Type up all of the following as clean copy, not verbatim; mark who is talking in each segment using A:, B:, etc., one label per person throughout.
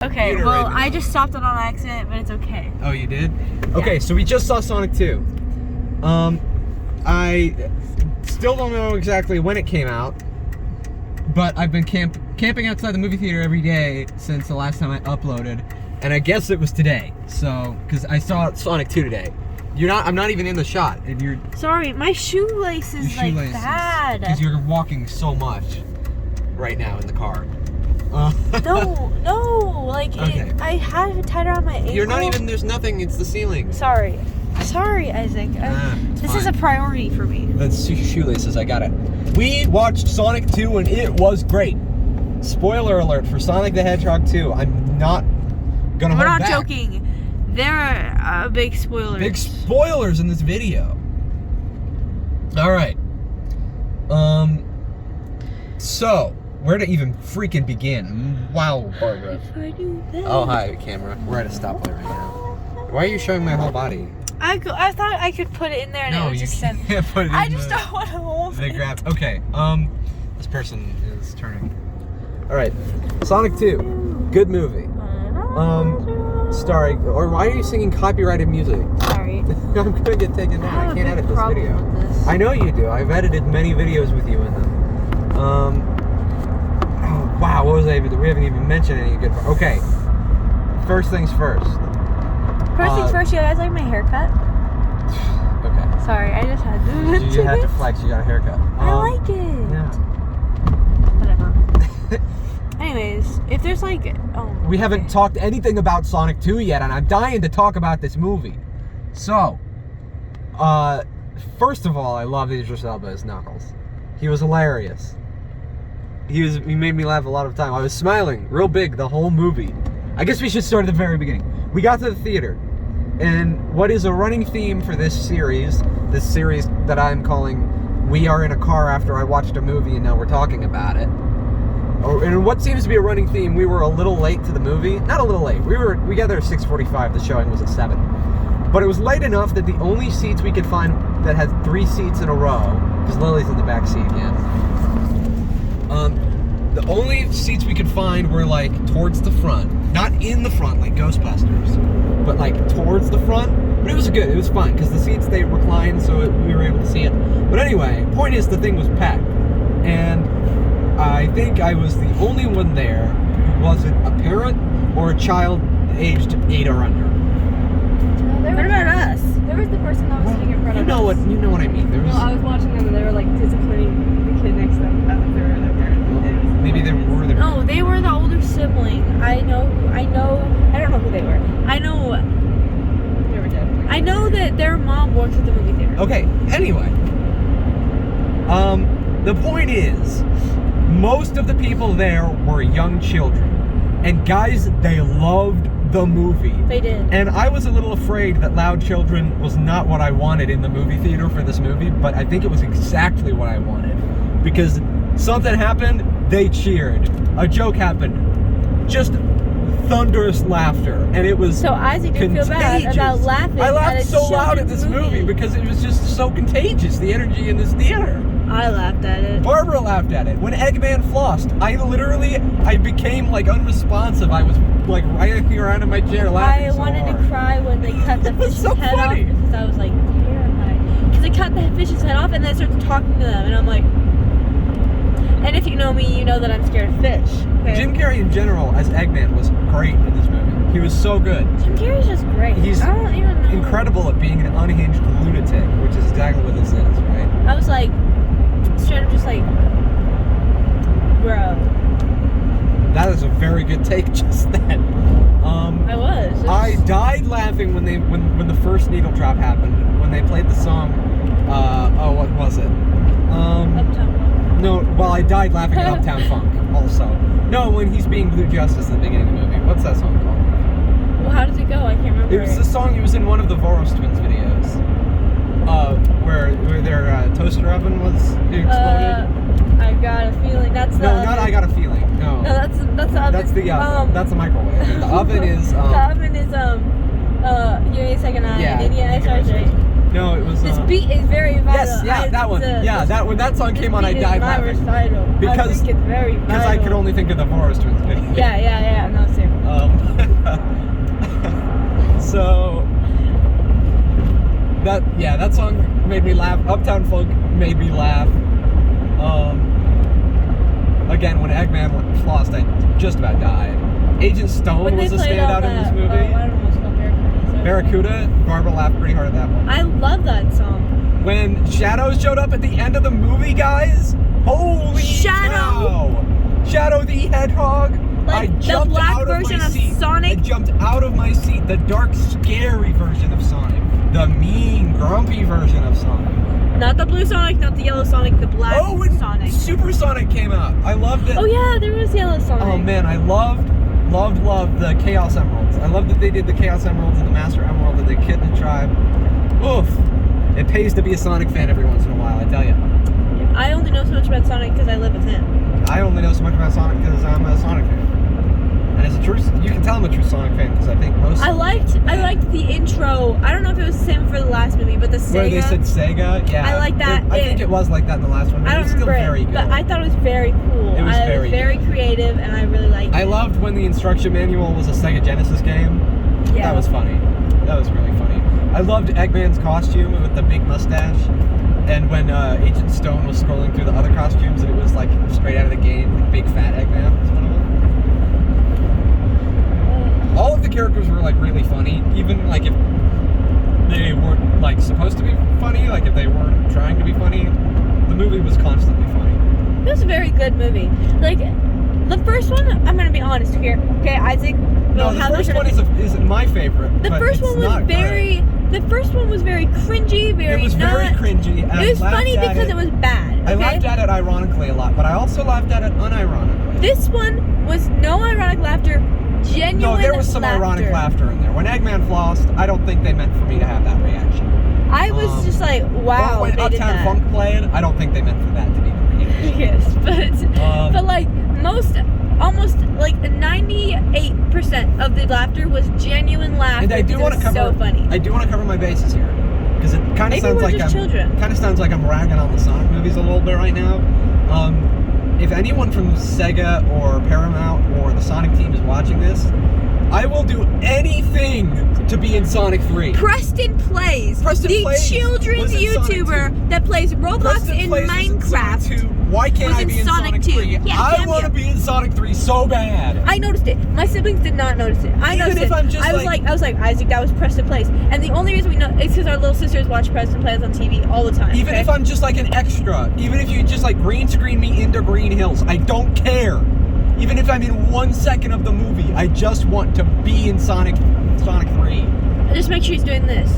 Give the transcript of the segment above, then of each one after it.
A: Okay, well, I just stopped it on accident, but it's okay.
B: Oh, you did?
A: Yeah.
B: Okay, so we just saw Sonic 2. I still don't know exactly when it came out, but I've been camping outside the movie theater every day since the last time I uploaded, and I guess it was today. So, because I saw Sonic 2 today. I'm not even in the shot, and you're...
A: Sorry, my shoelace is like bad.
B: Because you're walking so much right now in the car.
A: No, like,
B: okay.
A: I have it tied around my ankle.
B: You're not even, there's nothing, it's the ceiling.
A: Sorry, Isaac. This is a priority for me.
B: That's shoelaces, I got it. We watched Sonic 2 and it was great. Spoiler alert for Sonic the Hedgehog 2. I'm not gonna hold back.
A: We're not joking. There are big spoilers.
B: Big spoilers in this video. Alright. So, where to even freaking begin? Wow, Barbara.
A: If I do that.
B: Oh, hi, camera. We're at a stoplight right now. Why are you showing my whole body?
A: I thought I could put it in there and it would just send.
B: Can't put it in
A: I just don't want to hold it.
B: Grab. Okay, this person is turning. Alright, Sonic 2. Good movie. Starring, or why are you singing copyrighted music?
A: Sorry.
B: I'm gonna get taken down. I can't edit this video.
A: With this.
B: I know you do. I've edited many videos with you in them. Oh, wow, what was I even? We haven't even mentioned any good. Okay. First things first.
A: First things first, you guys like my haircut?
B: Okay.
A: Sorry, I just had to.
B: You had to flex. You got a haircut.
A: I like it.
B: Yeah.
A: Whatever. Anyways, if there's like,
B: we haven't talked anything about Sonic 2 yet, and I'm dying to talk about this movie. So, first of all, I love Idris Elba as Knuckles. He was hilarious. He made me laugh a lot of time. I was smiling real big the whole movie. I guess we should start at the very beginning. We got to the theater, and what is a running theme for this series that I'm calling "We Are in a Car After I Watched a Movie and Now We're Talking About It." And what seems to be a running theme, we were a little late to the movie. Not a little late. We got there at 6:45. The showing was at 7. But it was late enough that the only seats we could find that had 3 seats in a row, because Lily's in the back seat again. The only seats we could find were like towards the front, not in the front like Ghostbusters, but like towards the front. But it was good. It was fun because the seats, they reclined, so we were able to see it. But anyway, point is, the thing was packed, and I think I was the only one there who wasn't a parent or a child aged 8 or under.
A: What about us?
C: There was the person that was sitting in front of us.
B: You know what I mean. There was.
C: No, I was watching them and they were like disciplining the kid next to them as if they were their parent.
B: Maybe they were their.
A: No, they were the older sibling. I don't know who they were.
C: They were dead.
A: I know that their mom works at the movie theater.
B: Okay. Anyway. The point is, most of the people there were young children. And guys, they loved the movie.
A: They did.
B: And I was a little afraid that loud children was not what I wanted in the movie theater for this movie, but I think it was exactly what I wanted. Because something happened, they cheered. A joke happened. Just thunderous laughter. And it was
A: So Isaac didn't feel bad about laughing.
B: I laughed
A: at a
B: so loud at this
A: children's
B: movie because it was just so contagious, the energy in this theater.
A: I laughed at it.
B: Barbara laughed at it. When Eggman flossed, I became like unresponsive. I was like writhing around in my chair laughing.
A: I wanted to cry when they cut the fish's head off because I was like terrified. Because they cut the fish's head off and then I started talking to them and I'm like, and if you know me, you know that I'm scared of fish. Okay?
B: Jim Carrey in general as Eggman was great in this movie. He was so good.
A: Jim Carrey's just great.
B: He's
A: I don't even know.
B: incredible at being an unhinged lunatic, which is exactly what this is, right?
A: I was like, straight up just like, bro.
B: That is a very good take just then.
A: I was.
B: I died laughing when the first needle drop happened. When they played the song, what was it?
A: Uptown Funk.
B: No, well, I died laughing at Uptown Funk also. No, when he's being Blue Justice at the beginning of the movie. What's that song called?
A: Well, how does it go? I can't remember.
B: It was the song, it was in one of the Voros Twins videos. Where their toaster oven was exploded.
A: I got a feeling. That's the
B: No, not I Got a Feeling. No.
A: No, that's the oven.
B: That's the oven. That's the microwave. The oven is
A: the oven is give me a second.
B: Yeah.
A: Indian Ice Ice.
B: No, it was.
A: This beat is very vital.
B: Yes, yeah, that one. Yeah, that when that song came on, I died laughing.
C: Recital.
B: Because-
C: I think it's very vital.
B: Because I could only think of the Forest Twins video.
A: Yeah. No, same.
B: So that song made me laugh. Uptown Funk made me laugh. Again, when Eggman lost, I just about died. Agent Stone
A: When
B: was
A: they
B: a
A: played all
B: standout in this
A: that,
B: movie.
A: I don't know what's called
B: Barracuda, Barbara laughed pretty hard at that one.
A: I love that song.
B: When Shadow showed up at the end of the movie, guys, holy
A: Shadow!
B: cow! Shadow the Hedgehog.
A: Like
B: I jumped
A: the black
B: out
A: version
B: of my
A: of
B: seat.
A: Sonic.
B: I jumped out of my seat. The dark, scary version of Sonic. The mean, grumpy version of Sonic.
A: Not the blue Sonic, not the yellow Sonic, the black
B: And
A: Sonic.
B: Super Sonic came out. I loved it.
A: Oh yeah, there was yellow Sonic.
B: Oh man, I loved the Chaos Emeralds. I loved that they did the Chaos Emeralds and the Master Emerald and the Kid the Tribe. Oof. It pays to be a Sonic fan every once in a while, I tell you.
A: I only know so much about Sonic because I live with him.
B: I only know so much about Sonic because I'm a Sonic fan. And it's a true, you can tell I'm a true Sonic fan because I think most
A: I liked the intro. I don't know if it was the same for the last movie, but the Sega.
B: where they said Sega, yeah.
A: I like that.
B: I think it was like that in the last one, but
A: I
B: it
A: don't
B: was still
A: remember
B: very
A: it,
B: good.
A: but I thought it was very cool.
B: It was
A: It
B: very
A: was very
B: good.
A: creative, and I really liked it.
B: I loved when the instruction manual was a Sega Genesis game.
A: Yeah.
B: That was funny. That was really funny. I loved Eggman's costume with the big mustache. And when Agent Stone was scrolling through the other costumes and it was like straight out of the game, like big fat Eggman was one of them. All of the characters were like really funny, even like if they weren't like supposed to be funny, like if they weren't trying to be funny, the movie was constantly funny.
A: It was a very good movie. Like the first one, I'm gonna be honest here. Okay, Isaac.
B: No, the first one is my favorite.
A: The
B: but
A: first
B: it's
A: one was
B: not
A: very.
B: great.
A: The first one was very cringy.
B: It was very cringy. And
A: It was
B: I
A: funny
B: laughed at
A: because it was bad.
B: I
A: Okay?
B: laughed at it ironically a lot, but I also laughed at it unironically.
A: This one was no ironic laughter. Genuine.
B: No, there was some ironic laughter in there. When Eggman flossed, I don't think they meant for me to have that reaction.
A: I was just like, wow,
B: Or when
A: they did
B: Uptown
A: that.
B: Funk played, I don't think they meant for that to be the reaction.
A: Yes, but like almost like 98% of the laughter was genuine laughter.
B: And I do want to cover.
A: So funny.
B: I do want to cover my bases here because it kind of
A: Maybe
B: sounds
A: we're
B: like
A: just children.
B: Kind of sounds like I'm ragging on the Sonic movies a little bit right now. If anyone from Sega or Paramount or the Sonic team is watching this, I will do anything to be in Sonic 3.
A: Preston Plays,
B: Preston
A: the
B: Plays
A: children's
B: was in Sonic
A: YouTuber
B: 2.
A: that plays Roblox
B: Preston
A: in
B: Plays was in
A: Minecraft.
B: Sonic 2. Why can't
A: was
B: I
A: in
B: be in
A: Sonic
B: Sonic
A: 2.
B: 3?
A: Yeah,
B: I
A: cameo.
B: want to be in Sonic 3 so bad.
A: I noticed it. My siblings did not notice it. I
B: Even
A: noticed
B: if
A: it.
B: I'm just
A: I was
B: like-
A: like, Isaac, that was Preston Plays. And the only reason we know is because our little sisters watch Preston Plays on TV all the time.
B: Even
A: okay?
B: if I'm just like an extra, even if you just like green screen me into Green Hills, I don't care. Even if I'm in 1 second of the movie, I just want to be in Sonic 3.
A: Just make sure he's doing this.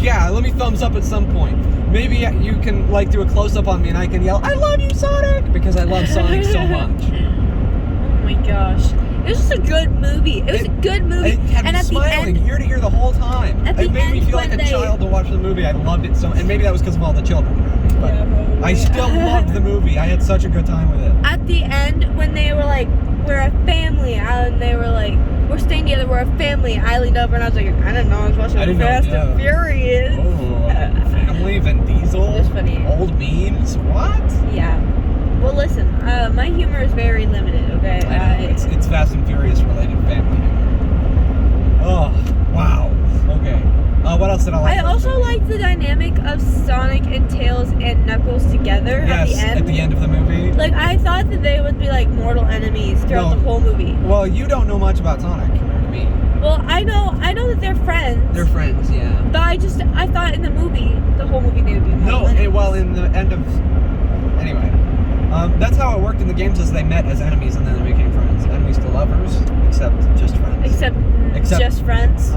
B: Yeah, let me thumbs up at some point. Maybe you can like do a close up on me and I can yell, "I love you, Sonic!" because I love Sonic so much.
A: Oh my gosh. It was just a good movie. It was a good movie.
B: It had
A: And
B: me
A: at the
B: smiling
A: end,
B: ear to ear the whole time.
A: At the
B: It made me
A: end
B: feel like
A: when
B: a
A: they-
B: child to watch the movie. I loved it so, and maybe that was because of all the children around me. But
C: Yeah, probably.
B: I still loved the movie. I had such a good time with it.
A: at the end, when they were like, we're a family, and they were like, we're staying together, we're a family, I leaned over and I was like, I don't know, I was watching
B: I didn't know,
A: Fast
B: yeah.
A: and Furious.
B: Oh, family, Vin Diesel,
A: That's funny.
B: old memes. What?
A: Yeah. Well, listen, my humor is very limited, okay?
B: I know. It's Fast and Furious related family humor. Oh, wow. Okay. What else did I like?
A: I
B: about
A: also
B: the movie?
A: liked the dynamic of Sonic and Tails and Knuckles together
B: Yes,
A: at the end.
B: of the movie.
A: Like, I thought that they would be like mortal enemies throughout
B: No.
A: the whole movie.
B: Well, you don't know much about Sonic compared to me.
A: Well, I know that they're friends.
B: They're friends, yeah.
A: But I thought in the movie, the whole movie they would be mortal
B: No,
A: enemies.
B: well, in the end of... Anyway. That's how it worked in the games, is they met as enemies and then they became friends. Enemies to lovers, except just friends.
A: Except just friends.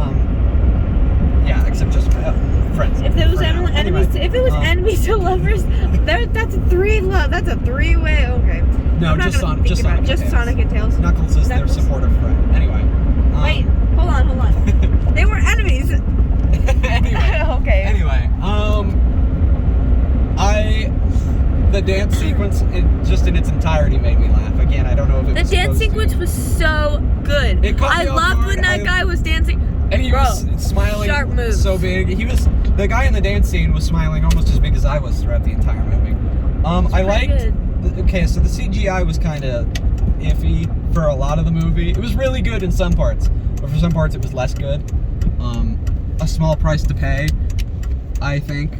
B: Yeah, except just friends.
A: If it was
B: for now.
A: enemies,
B: Anyway,
A: if it was enemies to lovers, that's a three-way. Okay.
B: No,
A: I'm not
B: just
A: gonna
B: Sonic.
A: think
B: Just
A: about
B: Sonic.
A: it. Just
B: and
A: Sonic and Tails.
B: Knuckles is their
A: Knuckles.
B: supportive friend. Anyway.
A: Wait, hold on. They were enemies.
B: Anyway.
A: Okay.
B: Anyway. The dance sequence, just in its entirety, made me laugh. Again, I don't know if it
A: The
B: was
A: dance
B: supposed to.
A: sequence was so good.
B: It caught
A: I
B: me off
A: loved
B: guard.
A: when that guy was dancing.
B: And he
A: Bro,
B: was smiling
A: sharp moves.
B: so big. The guy in the dance scene was smiling almost as big as I was throughout the entire movie. I liked. Okay, so the CGI was kind of iffy for a lot of the movie. It was really good in some parts, but for some parts it was less good. A small price to pay, I think.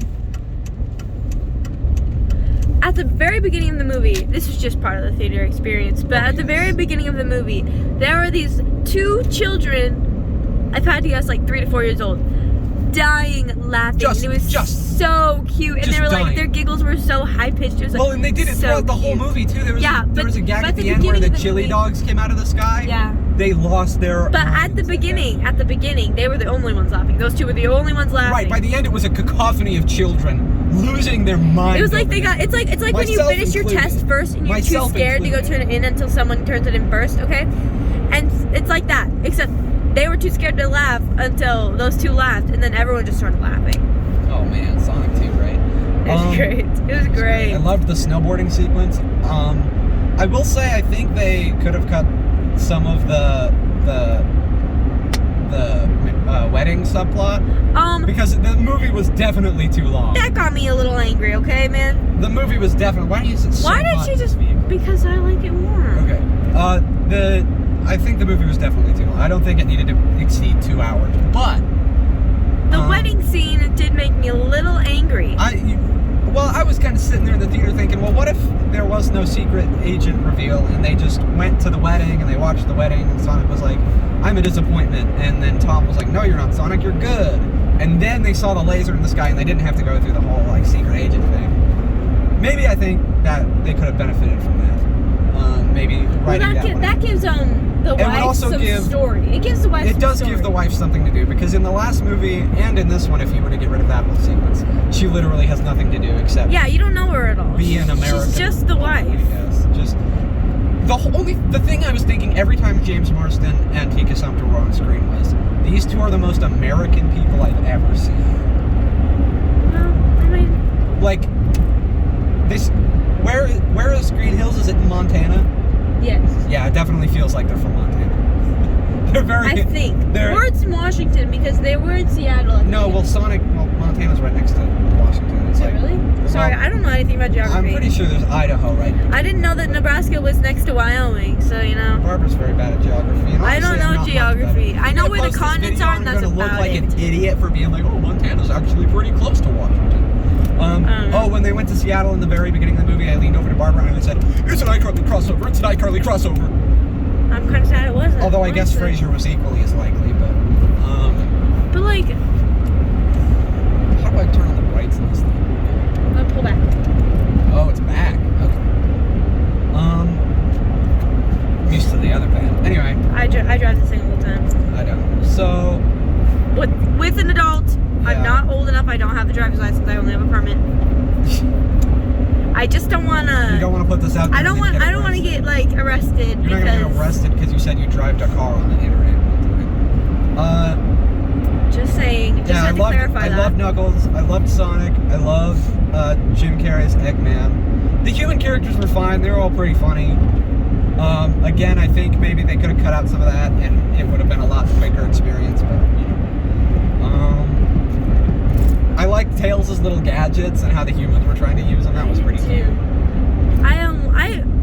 A: At the very beginning of the movie, this was just part of the theater experience, but at the very beginning of the movie, there were these two children, I've had to guess like 3 to 4 years old, dying laughing. And it was so cute. And they were like, their giggles were so high pitched. It was like,
B: well, and they did it
A: so
B: throughout the whole
A: cute.
B: movie too. There was a gag
A: but
B: at the end where the chili dogs came out of the sky.
A: Yeah.
B: They lost their
A: But
B: minds
A: at the beginning, they were the only ones laughing. Those two were the only ones laughing.
B: Right, by the end it was a cacophony of children losing their minds.
A: It was like they got, it's like when you finish your test first and you're too scared to go turn it in until someone turns it in first, okay? And it's like that, except they were too scared to laugh until those two laughed, and then everyone just started laughing.
B: Oh man, Sonic 2, right?
A: It was great. It was great.
B: I loved the snowboarding sequence. I will say I think they could have cut some of the wedding subplot. Because the movie was definitely too long.
A: That got me a little angry, okay, man?
B: The movie was definitely. Why don't you sit so
A: Why did she just?
B: vehicle?
A: Because I like it more.
B: Okay. I think the movie was definitely too long. I don't think it needed to exceed 2 hours. But
A: the wedding scene did make me a little angry.
B: I was kind of sitting there in the theater thinking, well, what if there was no secret agent reveal and they just went to the wedding and they watched the wedding and Sonic was like, I'm a disappointment, and then Tom was like, no, you're not Sonic, you're good. And then they saw the laser in the sky and they didn't have to go through the whole like secret agent thing. Maybe I think that they could have benefited from that. Maybe writing
A: that gives the wife some story. It gives the wife some story.
B: It does give the wife something to do, because in the last movie and in this one, if you were to get rid of that whole sequence, she literally has nothing to do except
A: you don't know her at all.
B: Be an American.
A: She's just the wife.
B: Yes, just the thing I was thinking every time James Marsden and Tika Sumpter were on screen was, these two are the most American people I've ever seen.
A: Well, I mean,
B: like this. Where is Green Hills? Is it in Montana?
A: Yes.
B: Yeah, it definitely feels like they're from Montana. They're very.
A: I think. Or it's in Washington, because they were in Seattle.
B: No, Montana's right next to Washington.
A: Is it really? Sorry, I don't know anything about geography.
B: I'm pretty sure there's Idaho right here.
A: I didn't know that Nebraska was next to Wyoming, so you know.
B: Barbara's very bad at geography. And
A: I don't know geography. I know where the continents are, and that's about it.
B: I'm gonna look like an idiot for being like, oh, Montana's actually pretty close to Washington. When they went to Seattle in the very beginning of the movie, I leaned over to Barbara and I said, it's an iCarly crossover, it's an iCarly crossover.
A: I'm kind of sad it wasn't.
B: Although I guess Frasier was equally as likely, but...
A: But like...
B: How do I turn on the brights in this thing?
A: I'm gonna pull back.
B: Oh, it's back. Okay. I'm used to the other van. Anyway.
A: I drive this thing all the time.
B: I don't. So...
A: With an adult...
B: Yeah.
A: I'm not old enough. I don't have a driver's license. I only have a permit. I just don't want to.
B: You don't want to put this out there.
A: I don't want to get like arrested.
B: You're not gonna get arrested because you said you drive a car on the internet.
A: Just saying. Just had to clarify that.
B: I love Knuckles. I loved Sonic. I love Jim Carrey's Eggman. The human characters were fine. They were all pretty funny. Again, I think maybe they could have cut out some of that, and it would have been a lot quicker experience. But you know. I liked Tails' little gadgets and how the humans were trying to use them. That was pretty cute.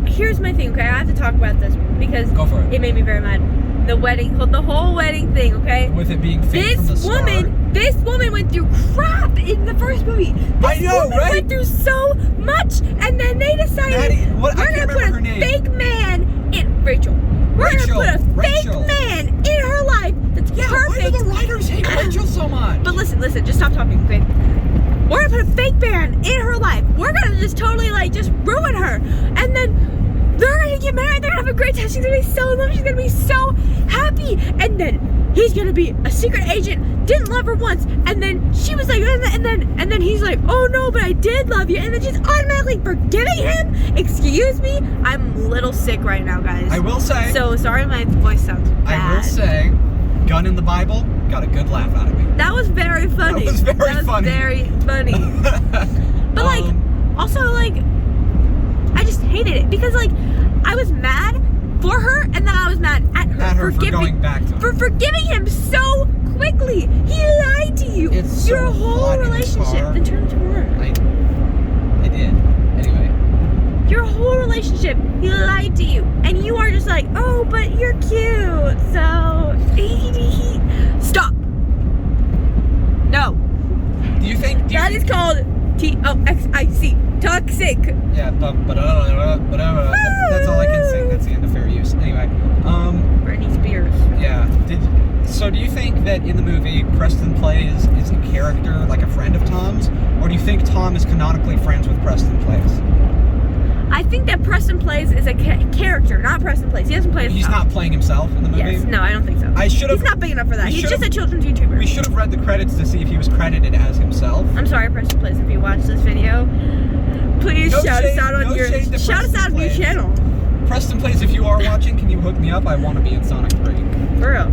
A: Here's my thing, okay? I have to talk about this because
B: Go for it.
A: It made me very mad. The whole wedding thing, okay?
B: With it being fake from the start.
A: This woman went through crap in the first movie.
B: I know, right?
A: Went through so much, and then they decided we're gonna put a fake man in Rachel. We're gonna put a fake man in her life that's perfect.
B: Why do the writers hate Rachel so much?
A: But listen, just stop talking, okay? We're gonna put a fake man in her life. We're gonna just totally just ruin her, and then they're gonna get married. They're gonna have a great time. She's gonna be so in love. She's gonna be so happy, and then he's gonna be a secret agent. Didn't love her once, and then she was like, and then he's like, oh no, but I did love you, and then she's automatically forgiving him. Excuse me, I'm a little sick right now, guys.
B: I will say.
A: So sorry, my voice sounds bad.
B: I will say, gun in the Bible got a good laugh out of me.
A: That was very funny.
B: That was very funny.
A: But also I just hated it because I was mad for her, and then I was mad at
B: at her for going back to him.
A: For forgiving him so quickly. He lied to you.
B: It's
A: your
B: so
A: whole
B: hot in the
A: relationship.
B: car.
A: Then turn to her.
B: I did. Anyway.
A: Your whole relationship, he lied to you, and you are just like, oh, but you're cute. So he stop. No.
B: Do you think
A: That is called TOXIC. Toxic.
B: Yeah, that's all I can sing. That's the end of fair use. Anyway,
A: Britney Spears.
B: yeah. So do you think that in the movie Preston Plays is a character, like a friend of Tom's, or do you think Tom is canonically friends with Preston Plays?
A: I think that Preston Plays is a character, not Preston Plays. He doesn't play.
B: He's not playing himself in the movie.
A: Yes, no, I don't think so. He's not big enough for that. He's just a children's YouTuber.
B: We should have read the credits to see if he was credited as himself.
A: I'm sorry, Preston Plays, if you watch this video. Please shout us out on your channel.
B: Preston Plays, if you are watching, can you hook me up? I want to be in Sonic 3.
A: For real.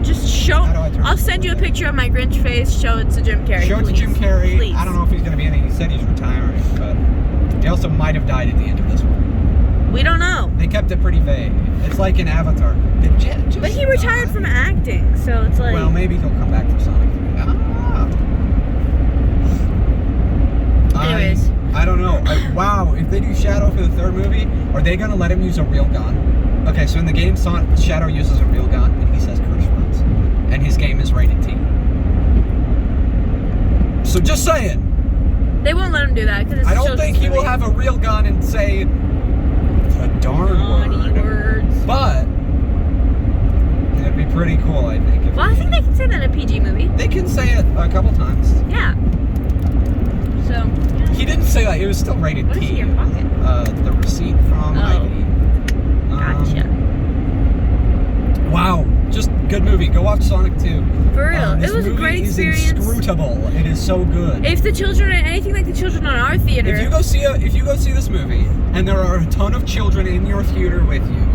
A: Just show. I'll send you a picture of my Grinch face. Show it to Jim Carrey.
B: Show it to Jim Carrey.
A: Please.
B: I don't know if he's going to be in it. He said he's retiring, but he also might have died at the end of this one.
A: We don't know.
B: They kept it pretty vague. It's like in Avatar.
A: But he retired from acting, so it's like.
B: Well, maybe he'll come back for Sonic 3.
A: Anyways.
B: I don't know. Wow, if they do Shadow for the third movie, are they going to let him use a real gun? Okay, so in the game, Shadow uses a real gun, and he says curse words. And his game is rated T. So just saying.
A: They won't let him do that because
B: I don't think he will have a real gun and say a darn
A: words.
B: But it'd be pretty cool, I think.
A: Well, I think they can say that in a PG movie.
B: They can say it a couple times.
A: Yeah. So.
B: He didn't say that. It was still rated
A: What
B: T.
A: is in your pocket?
B: The receipt from ID.
A: Gotcha.
B: Wow, just good movie. Go watch Sonic 2.
A: For real, it was a great experience.
B: It's inscrutable. It is so good.
A: If the children are anything like the children on our theater,
B: if you go see this movie and there are a ton of children in your theater with you,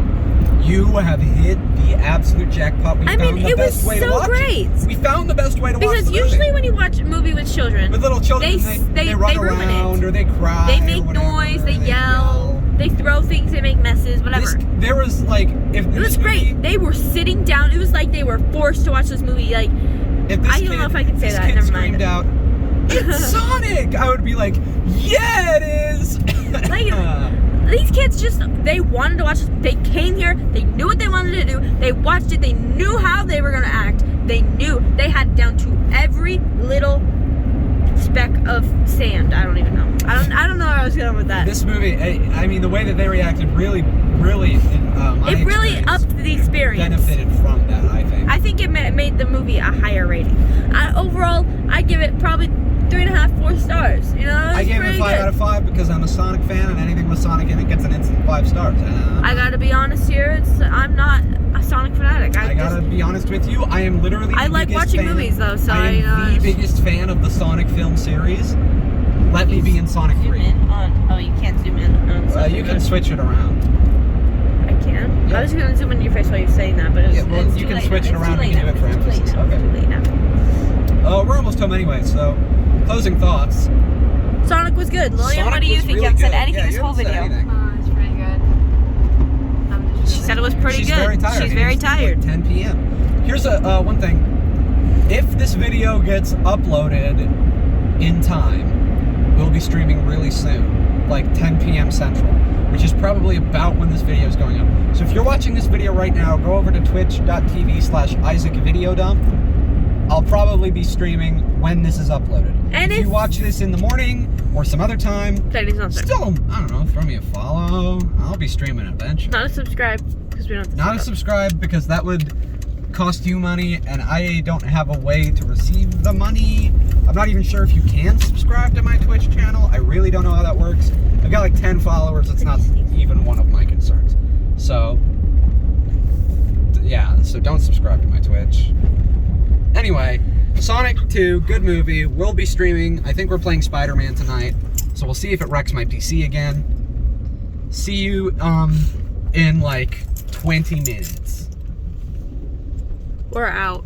B: you have hit the absolute jackpot. We found the best way to watch it. We found the best way to watch the movie.
A: Because usually when you watch a movie with children,
B: with little children, they run around or they cry.
A: They make noise. They yell. They throw things. They make messes. Whatever.
B: There was like,
A: it was great. They were sitting down. It was like they were forced to watch this movie. Like, I don't know if I can say that. Never mind.
B: Screamed out, "It's Sonic!" I would be like, "Yeah, it is."
A: Like, these kids they wanted to watch this. They came here. They knew what they wanted to do. They watched it. They knew how they were going to act. They knew. They had it down to every little speck of sand. I don't even know. I don't know where I was going with that.
B: This movie, I mean, the way that they reacted really
A: it really upped the experience.
B: Benefited from that, I think.
A: I think it made the movie a higher rating. Overall, I give it probably 3.5, 4 stars. You know,
B: I gave it 5 out of 5 because I'm a Sonic fan, and anything with Sonic in it gets an instant 5 stars.
A: I gotta be honest here. I'm not a Sonic fanatic.
B: I gotta be honest with you. I am literally.
A: I like watching movies though, so
B: I am the biggest fan of the Sonic film series. Let me be in Sonic 3.
A: Zoom in on. Oh, you can't zoom in on.
B: You can switch it around.
A: I can.
B: Yep.
A: I was gonna zoom in your face while you're saying that, but
B: you can switch it around and do it for emphasis. Okay.
A: Too late now.
B: We're almost home anyway, so closing thoughts.
A: Sonic was good. Lillian, what do you think? You haven't said anything this whole video.
C: It's pretty good.
A: She said it was pretty good.
B: She's very tired.
A: She's very tired.
B: Like 10 p.m. Here's one thing. If this video gets uploaded in time, we'll be streaming really soon, like 10 p.m. Central, which is probably about when this video is going up. So if you're watching this video right now, go over to twitch.tv/IsaacVideoDump. I'll probably be streaming when this is uploaded. And if you watch this in the morning or some other time, still, I don't know, throw me a follow. I'll be streaming eventually.
A: Not a subscribe, because we don't.
B: Not a subscribe, because that would cost you money, and I don't have a way to receive the money. I'm not even sure if you can subscribe to my Twitch channel. I really don't know how that works. I've got like 10 followers. It's not even one of my concerns. So, yeah, so don't subscribe to my Twitch. Anyway, Sonic 2, good movie. We'll be streaming. I think we're playing Spider-Man tonight. So we'll see if it wrecks my PC again. See you in like 20 minutes.
A: We're out.